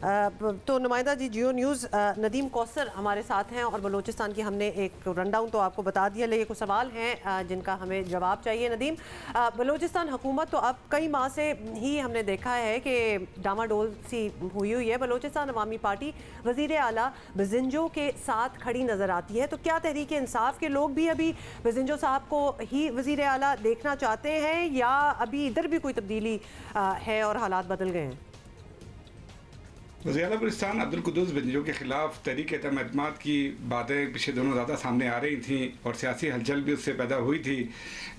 तो नुमाइंदा जी जियो न्यूज़ नदीम कौसर हमारे साथ हैं और बलूचिस्तान की हमने एक रनडाउन तो आपको बता दिया, लेकिन कुछ सवाल हैं जिनका हमें जवाब चाहिए। नदीम, बलूचिस्तान हुकूमत तो अब कई माह से ही हमने देखा है कि डामाडोल सी हुई है। बलूचिस्तान अवामी पार्टी वज़ीर आला बजिंजो के साथ खड़ी नज़र आती है, तो क्या तहरीक इंसाफ के लोग भी अभी बजिंजो साहब को ही वज़ीर आला देखना चाहते हैं या अभी इधर भी कोई तब्दीली है और हालात बदल गए हैं? वज़ीर आला बलूचिस्तान अब्दुल कुद्दूस बजिंजो के खिलाफ तहरीक एतमाद की बातें पिछले दिनों ज़्यादा सामने आ रही थीं और सियासी हलचल भी उससे पैदा हुई थी।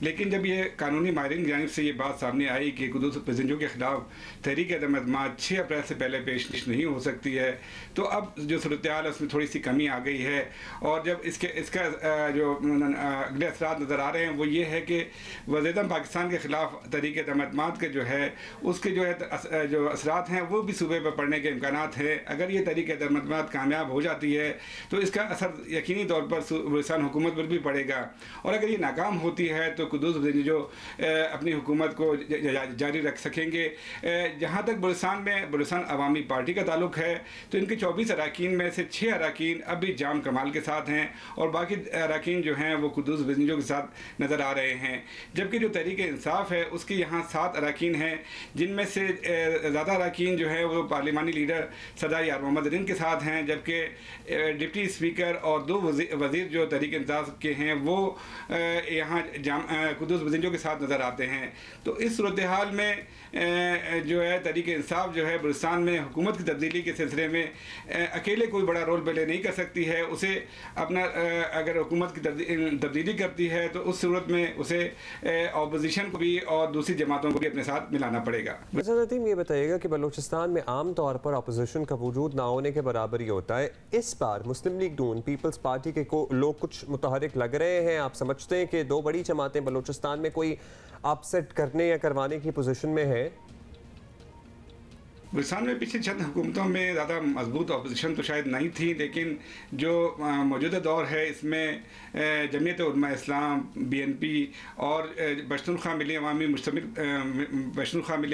लेकिन जब ये कानूनी माहिरीन की जानिब से ये बात सामने आई कि कुद्दूस बजिंजो के खिलाफ तहरीक एतमाद 6 अप्रैल से पहले पेश नहीं हो सकती है, तो अब जो सूरत हाल है उसमें थोड़ी सी कमी आ गई है। और जब इसका जो अगले असरात नज़र आ रहे हैं वो ये है कि वज़ीर पाकिस्तान के खिलाफ तहरीक एतमाद के जो है उसके जो असरात हैं वो भी सूबे पर पड़ने के इम्कान है। अगर ये तहरीक एतमाद कामयाब हो जाती है तो इसका असर यकीनी तौर पर बलूचिस्तान हुकूमत पर भी पड़ेगा, और अगर ये नाकाम होती है तो कुद्दूस बजिंजो अपनी हुकूमत को जारी रख सकेंगे। जहाँ तक बलूचिस्तान अवामी पार्टी का ताल्लुक है तो इनके 24 अरकान में से 6 अरकान अभी जाम कमाल के साथ हैं और बाकी अरकान जो हैं वो कुद्दूस बजिंजो के साथ नज़र आ रहे हैं। जबकि जो तहरीक इंसाफ है उसके यहाँ 7 अरकान हैं, जिनमें से ज़्यादा अरकान जो है वो पार्लिमानी लीडर सरदार यार मोहम्मद रिन के साथ हैं, जबकि डिप्टी स्पीकर और 2 वज़ीर जो तहरीक इंसाफ के हैं वो यहाँ कुद्दूस बजिंजो के साथ नज़र आते हैं। तो इस सूरत हाल में जो है तहरीक इंसाफ जो है बलूचिस्तान में हुकूमत की तब्दीली के सिलसिले में अकेले कोई बड़ा रोल प्ले नहीं कर सकती है। उसे अपना अगर हुकूमत की तब्दीली करती है तो उस सूरत में उसे अपोजिशन को भी और दूसरी जमातों को भी अपने साथ मिलाना पड़ेगा। नदीम, ये बताइएगा कि बलूचिस्तान में आम तौर पर अपोजिशन का वजूद ना होने के बराबर ही होता है। इस बार मुस्लिम लीग नून पीपल्स पार्टी के लोग कुछ मुतहरिक लग रहे हैं। आप समझते हैं कि 2 बड़ी जमातें बलूचिस्तान में कोई अपसेट करने या करवाने की पोजीशन में है? बलूचिस्तान में पिछली चंद हुकूमतों में ज़्यादा मजबूत अपोजिशन तो शायद नहीं थी, लेकिन जो मौजूदा दौर है इसमें जमीयत उलमा इस्लाम, BNP और बशतुल मिली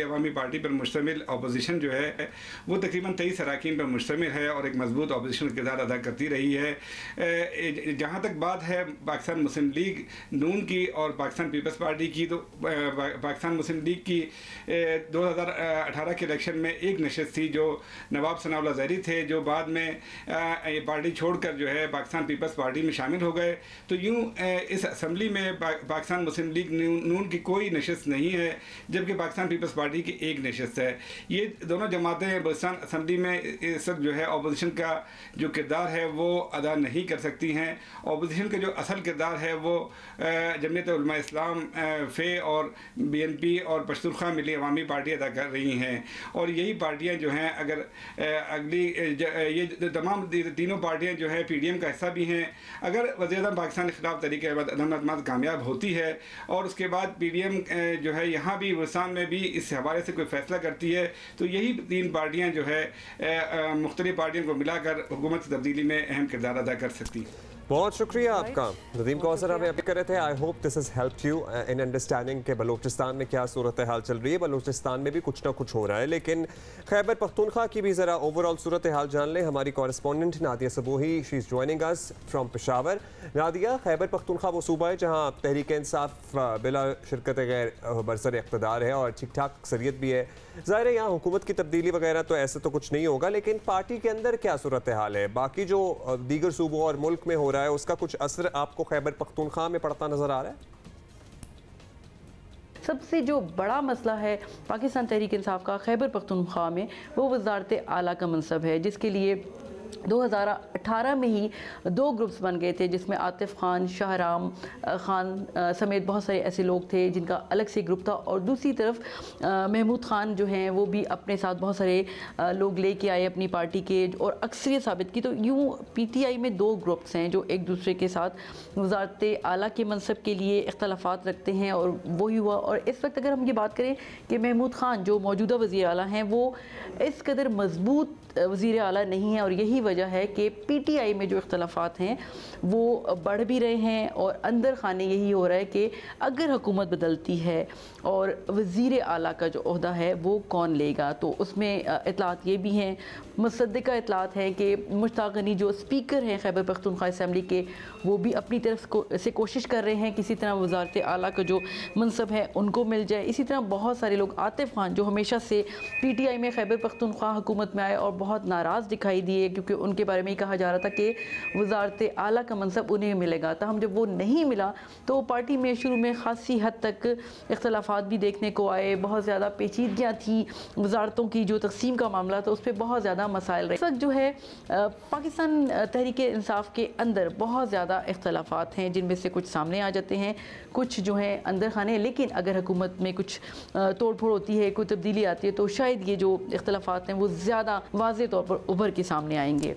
अवामी पार्टी पर मुश्तमिल अपोजिशन जो है वो तकरीबन 23 अरकान पर मुश्तमिल है और एक मजबूत अपोजिशन किरदार अदा करती रही है। जहाँ तक बात है पाकिस्तान मुस्लिम लीग नून की और पाकिस्तान पीपल्स पार्टी की, तो पाकिस्तान मुस्लिम लीग की 2018 के इलेक्शन में एक नशस्त थी जो नवाब सनाउल्लाह ज़हरी थे, जो बाद में ये पार्टी छोड़कर जो है पाकिस्तान पीपल्स पार्टी में शामिल हो गए। तो यूँ इस असम्बली में पाकिस्तान मुस्लिम लीग नून की कोई नशस्त नहीं है, जबकि पाकिस्तान पीपल्स पार्टी की एक नशस्त है। ये दोनों जमातें बलूचिस्तान असम्बली में इस वक्त जो है अपोजिशन का जो किरदार है वो अदा नहीं कर सकती हैं। अपोजिशन का जो असल किरदार है वो जमीयत उलमा इस्लाम, फ़े और BNP और पश्तूनख्वा मिली अवामी पार्टी अदा कर रही हैं। और यही पार्टियां जो हैं अगर अगली ये तमाम तीनों पार्टियां जो है PDM का हिस्सा भी हैं, अगर वज़ीर-ए-आज़म पाकिस्तान के खिलाफ तहरीक एतमाद कामयाब होती है और उसके बाद PDM जो है यहाँ भी बलूचिस्तान में भी इस हवाले से कोई फैसला करती है, तो यही 3 पार्टियां जो है मुख्तलिफ पार्टियों को मिलाकर हुकूमत की तब्दीली में अहम किरदार अदा कर सकती हैं। बहुत शुक्रिया आपका नदीम कौसर, हमें अपील कर रहे थे। I hope this has helped you in understanding के बलूचिस्तान में क्या सूरत हाल चल रही है। बलूचिस्तान में भी कुछ ना कुछ हो रहा है, लेकिन खैबर पख्तूनख्वा की भी ज़रा ओवरऑल सूरत हाल जान लें। हमारी correspondent Nadia Sabuhi, she is joining us from Peshawar. Nadia, Khyber Pakhtunkhwa वो सूबा है जहाँ तहरीक इंसाफ बिला शिरकत गैर बरसर इक़्तिदार है और ठीक ठाक अक्सरियत भी है। ज़ाहिर है यहाँ हुकूमत की तब्दीली वगैरह तो ऐसे तो कुछ नहीं होगा, लेकिन पार्टी के अंदर क्या सूरत हाल है? बाकी जो दीगर सूबों और मुल्क में हो रहा है उसका कुछ असर आपको खैबर पख्तूनख्वा में पड़ता नजर आ रहा है? सबसे जो बड़ा मसला है पाकिस्तान तहरीक इंसाफ का खैबर पख्तूनख्वा में वो वज़ारत आला का मनसब है, जिसके लिए 2018 में ही 2 ग्रुप्स बन गए थे, जिसमें आतिफ खान, शाहराम खान समेत बहुत सारे ऐसे लोग थे जिनका अलग से ग्रुप था। और दूसरी तरफ महमूद खान जो हैं वो भी अपने साथ बहुत सारे लोग लेके आए अपनी पार्टी के और अक्सरियत साबित की। तो यूँ PTI में 2 ग्रुप्स हैं जो एक दूसरे के साथ वज़ारत आला के मनसब के लिए इख्तलाफात रखते हैं, और वही हुआ। और इस वक्त अगर हम ये बात करें कि महमूद खान जो मौजूदा वज़ीर आला हैं वो इस कदर मजबूत वज़ीर आला नहीं है, और यही वजह है कि PTI में जो इख्तलाफात हैं वो बढ़ भी रहे हैं। और अंदर खाने यही हो रहा है कि अगर हुकूमत बदलती है और वज़ीर आला का जो ओहदा है वो कौन लेगा, तो उसमें इतलात ये भी हैं मुसद्दिका इतलात है कि मुश्ताक गनी जो स्पीकर हैं खैबर पख्तूनख्वा असम्बली के, वो भी अपनी तरफ से कोशिश कर रहे हैं किसी तरह वज़ारत आला का जो मनसब है उनको मिल जाए। इसी तरह बहुत सारे लोग, आतिफ खान जो हमेशा से PTI में खैबर पख्तूनख्वा हुकूमत में आए और बहुत नाराज़ दिखाई दिए क्योंकि उनके बारे में ही कहा जा रहा था कि वज़ारत आला का मनसब उन्हें मिलेगा। तहम जब वो नहीं मिला तो पार्टी में शुरू में खासी हद तक इख्तलाफात भी देखने को आए, बहुत ज़्यादा पेचीदगियाँ थी, वजारतों की जो तकसीम का मामला था उस पर बहुत ज़्यादा मसाइल रहे। इस वक्त जो है पाकिस्तान तहरीक इंसाफ के अंदर बहुत ज़्यादा इख्तलाफात हैं, जिनमें से कुछ सामने आ जाते हैं, कुछ जो है अंदर खाने। लेकिन अगर हुकूमत में कुछ तोड़ फोड़ होती है, कोई तब्दीली आती है, तो शायद ये जो इख्तलाफात हैं वो ज़्यादा वाज़ेह तौर पर उभर के सामने आएंगे।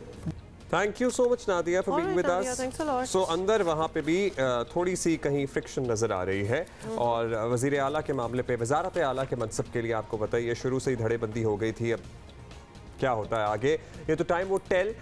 Thank you so much Nadia for being with us. So अंदर वहाँ पे भी थोड़ी सी कहीं फ्रिक्शन नज़र आ रही है और वज़ीर आला के मामले पे, वज़ारत आला के मनसब के लिए आपको बताइए शुरू से ही धड़ेबंदी हो गई थी। अब क्या होता है आगे, ये तो टाइम वो टेल।